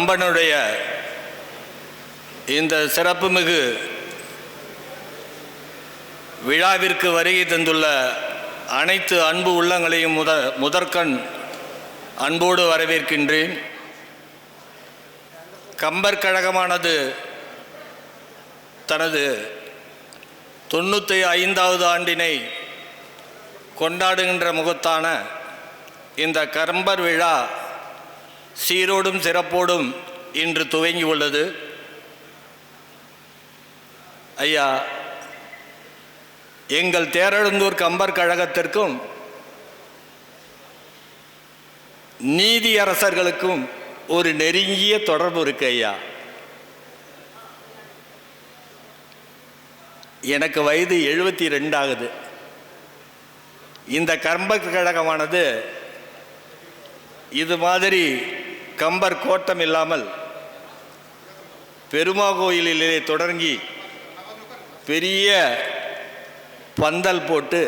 கம்பனுடைய இந்த சிறப்புமிகு விழாவிற்கு வருகை தந்துள்ள அனைத்து அன்பு உள்ளங்களையும் முதற்கண் அன்போடு வரவேற்கின்றேன். கம்பர் கழகமானது தனது 95வது ஆண்டினை கொண்டாடுகின்ற முகத்தான இந்த கம்பர் விழா சீரோடும் சிறப்போடும் இன்று துவங்கி உள்ளது. ஐயா, எங்கள் தேரெழுந்தூர் கம்பர் கழகத்திற்கும் நீதியரசர்களுக்கும் ஒரு நெருங்கிய தொடர்பு இருக்கு. ஐயா, எனக்கு வயது 72 ஆகுது. இந்த கம்பர் கழகமானது இது மாதிரி கம்பர் கோட்டம் இல்லாமல் பெருமா கோயிலிலே தொடங்கி பெரிய பந்தல் போட்டு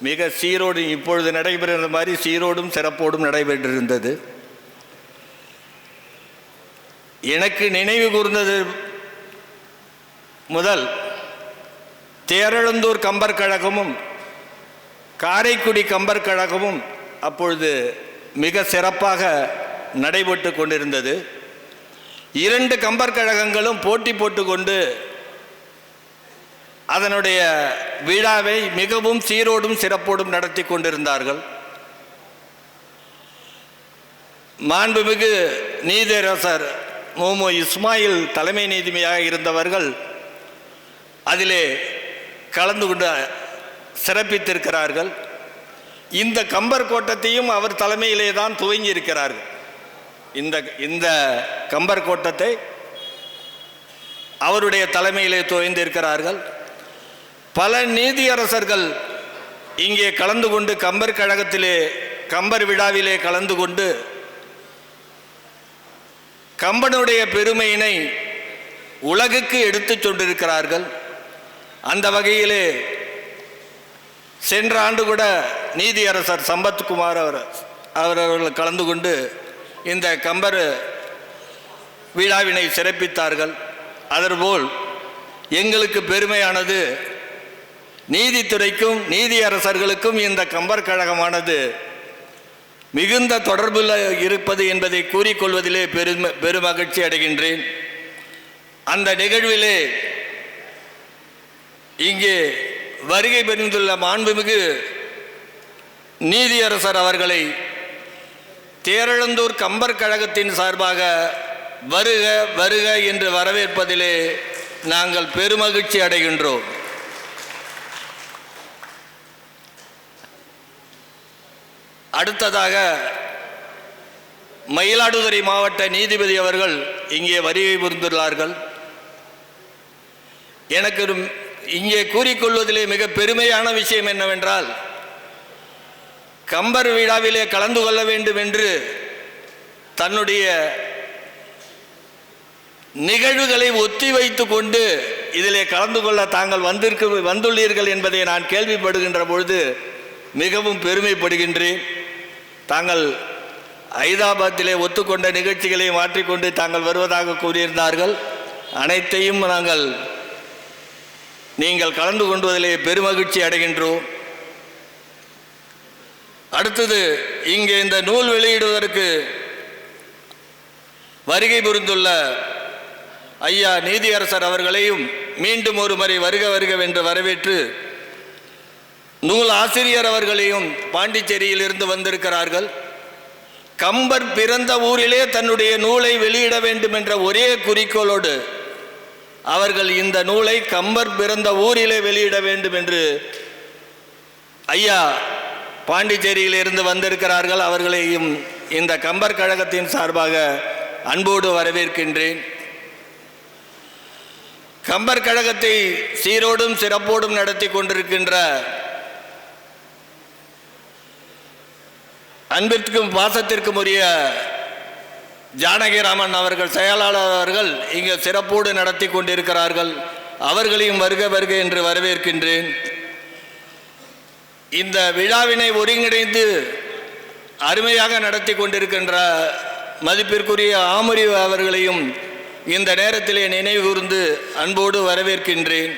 மிக சீரோடு இப்பொழுது நடைபெறுகிற மாதிரி சீரோடும் சிறப்போடும் நடைபெற்றிருந்தது. எனக்கு நினைவு கூர்ந்தது முதல் தேரெழுந்தூர் கம்பர் கழகமும் காரைக்குடி கம்பர் கழகமும் அப்பொழுது மிக சிறப்பாக நடைபெற்று கொண்டிருந்தது. 2 கம்பர் கழகங்களும் போட்டி போட்டுக்கொண்டு அதனுடைய விழாவை மிகவும் சீரோடும் சிறப்போடும் நடத்தி கொண்டிருந்தார்கள். மாண்புமிகு நீதியரசர் மு. இஸ்மாயில் தலைமை நீதிபதியாக இருந்தவர்கள் அதிலே கலந்து கொண்டு சிறப்பித்திருக்கிறார்கள். இந்த கம்பர் கோட்டத்தையும் அவர் தலைமையிலே தான் துவங்கி இருக்கிறார்கள். இந்த கம்பர் கோட்டத்தை அவருடைய தலைமையிலே துவங்கியிருக்கிறார்கள். பல நீதியரசர்கள் இங்கே கலந்து கொண்டு கம்பர் கழகத்திலே கம்பர் விழாவிலே கலந்து கொண்டு கம்பனுடைய பெருமையினை உலகுக்கு எடுத்துச் கொண்டிருக்கிறார்கள். அந்த வகையிலே சென்ற ஆண்டு கூட நீதியரசர் சம்பத்குமார் அவர்கள் கலந்து கொண்டு இந்த கம்பர் விழாவினை சிறப்பித்தார்கள். அதன்போல் எங்களுக்கு பெருமையானது நீதித்துறைக்கும் நீதியரசர்களுக்கும் இந்த கம்பர் கழகமானது மிகுந்த தொடர்பில் இருப்பது என்பதை கூறிக்கொள்வதிலே பெருமகிழ்ச்சி அடைகின்றேன். அந்த நிகழ்விலே இங்கே வருகை புரிந்துள்ள மாண்புமிகு நீதியரசர் அவர்களை தேரெழுந்தூர் கம்பர் கழகத்தின் சார்பாக வருக வருக என்று வரவேற்பதிலே நாங்கள் பெருமகிழ்ச்சி அடைகின்றோம். அடுத்ததாக மயிலாடுதுறை மாவட்ட நீதிபதி அவர்கள் இங்கே வருகை புரிந்துள்ளார்கள். எனக்கு இங்கே கூறிக்கொள்வதிலே மிக பெருமையான விஷயம் என்னவென்றால், கம்பர் விழாவிலே கலந்து கொள்ள வேண்டும் என்று தன்னுடைய நிகழ்வுகளை ஒத்தி வைத்து கொண்டு இதிலே கலந்து கொள்ள தாங்கள் வந்துள்ளீர்கள் என்பதை நான் கேள்விப்படுகின்ற பொழுது மிகவும் பெருமைப்படுகின்றேன். தாங்கள் ஐதாபாத்திலே ஒத்துக்கொண்ட நிகழ்ச்சிகளை மாற்றிக்கொண்டு தாங்கள் வருவதாக கூறியிருந்தார்கள். அனைத்தையும் நீங்கள் கலந்து கொள்வதிலே பெருமகிழ்ச்சி அடைகின்றோம். அடுத்தது இங்கே இந்த நூல் வெளியிடுவதற்கு வருகை புரிந்துள்ள ஐயா நீதியரசர் அவர்களையும் மீண்டும் ஒரு முறை வருக வருக என்று வரவேற்று, நூல் ஆசிரியர் அவர்களையும் பாண்டிச்சேரியில் இருந்து வந்திருக்கிறார்கள். கம்பர் பிறந்த ஊரிலே தன்னுடைய நூலை வெளியிட வேண்டும் என்ற ஒரே குறிக்கோளோடு அவர்கள் இந்த நூலை கம்பர் பிறந்த ஊரிலே வெளியிட வேண்டும் என்று ஐயா பாண்டிச்சேரியில் இருந்து வந்திருக்கிறார்கள். அவர்களையும் இந்த கம்பர் கழகத்தின் சார்பாக அன்போடு வரவேற்கின்றேன். கம்பர் கழகத்தை சீரோடும் சிறப்போடும் நடத்தி கொண்டிருக்கின்ற அன்பிற்கும் பாசத்திற்கும் உரிய ஜானகிராமன் அவர்கள் செயலாளர் அவர்கள் இங்கே சிறப்போடு நடத்தி கொண்டிருக்கிறார்கள். அவர்களையும் வருக வருக என்று வரவேற்கின்றேன். இந்த விழாவினை ஒருங்கிணைந்து அருமையாக நடத்தி கொண்டிருக்கின்ற மதிப்பிற்குரிய ஆமுரி அவர்களையும் இந்த நேரத்திலே நினைவு கூர்ந்து அன்போடு வரவேற்கின்றேன்.